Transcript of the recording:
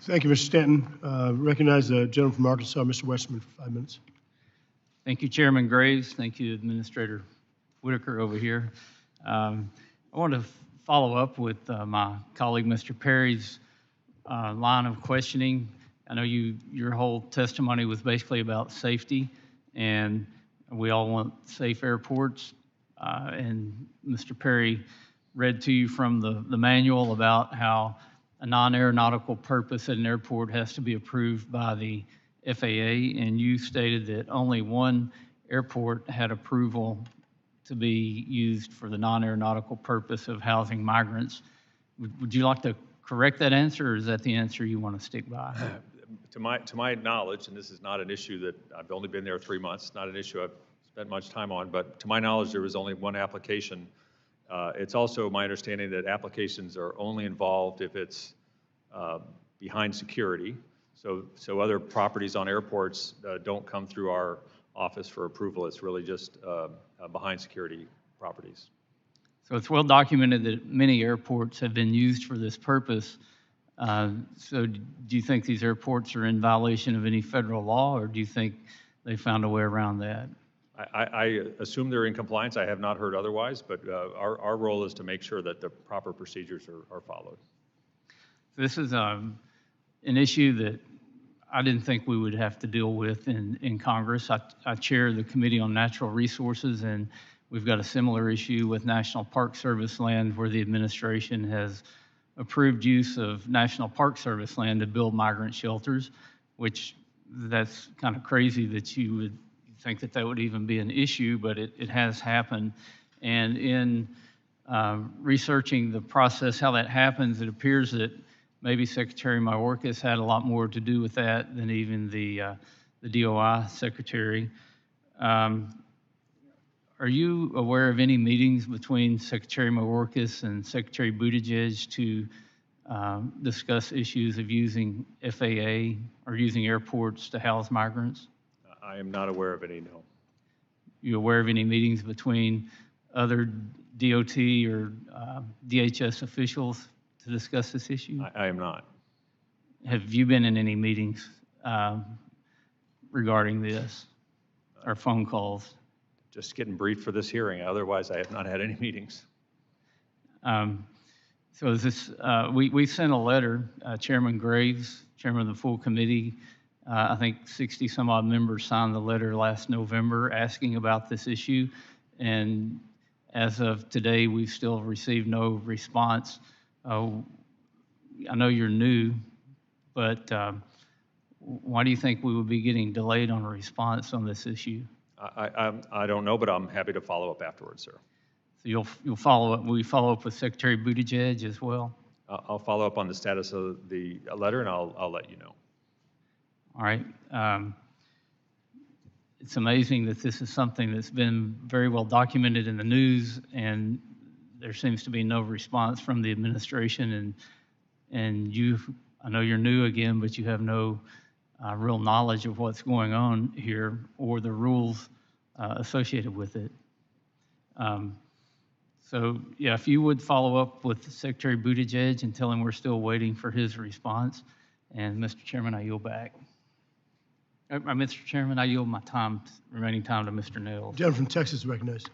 Thank you, Mr. Stanton. Recognize the gentleman from Arkansas, Mr. Westerman, for 5 minutes. Thank you, Chairman Graves. Thank you, Administrator Whitaker over here. I want to follow up with my colleague, Mr. Perry's line of questioning. I know your whole testimony was basically about safety, and we all want safe airports. And Mr. Perry read to you from the manual about how a non-aeronautical purpose at an airport has to be approved by the FAA, and you stated that only one airport had approval to be used for the non-aeronautical purpose of housing migrants. Would you like to correct that answer, or is that the answer you want to stick by? To my knowledge, and this is not an issue that I've only been there 3 months, not an issue I've spent much time on, but to my knowledge, there was only one application. It's also my understanding that applications are only involved if it's behind security. So other properties on airports don't come through our office for approval. It's really just behind security properties. So it's well documented that many airports have been used for this purpose. So do you think these airports are in violation of any federal law, or do you think they found a way around that? I assume they're in compliance. I have not heard otherwise, but our role is to make sure that the proper procedures are followed. This is an issue that I didn't think we would have to deal with in Congress. I chair the Committee on Natural Resources, and we've got a similar issue with National Park Service land, where the administration has approved use of National Park Service land to build migrant shelters, which that's kind of crazy that you would think that that would even be an issue, but it has happened. And in researching the process, how that happens, it appears that maybe Secretary Mayorkas had a lot more to do with that than even the DOI secretary. Are you aware of any meetings between Secretary Mayorkas and Secretary Buttigieg to discuss issues of using FAA or using airports to house migrants? I am not aware of any, no. You aware of any meetings between other DOT or DHS officials to discuss this issue? I am not. Have you been in any meetings regarding this, or phone calls? Just getting briefed for this hearing. Otherwise, I have not had any meetings. So is this, we sent a letter, Chairman Graves, Chairman of the full committee, I think 60 some odd members signed the letter last November asking about this issue. And as of today, we've still received no response. I know you're new, but why do you think we would be getting delayed on a response on this issue? I don't know, but I'm happy to follow up afterwards, sir. So you'll follow up. Will you follow up with Secretary Buttigieg as well? I'll follow up on the status of the letter, and I'll let you know. All right. It's amazing that this is something that's been very well documented in the news, and there seems to be no response from the administration. And you, I know you're new again, but you have no real knowledge of what's going on here or the rules associated with it. So yeah, if you would follow up with Secretary Buttigieg and tell him we're still waiting for his response. And Mr. Chairman, I yield back. Mr. Chairman, I yield my remaining time to Mr. Nails. Gentleman from Texas is recognized.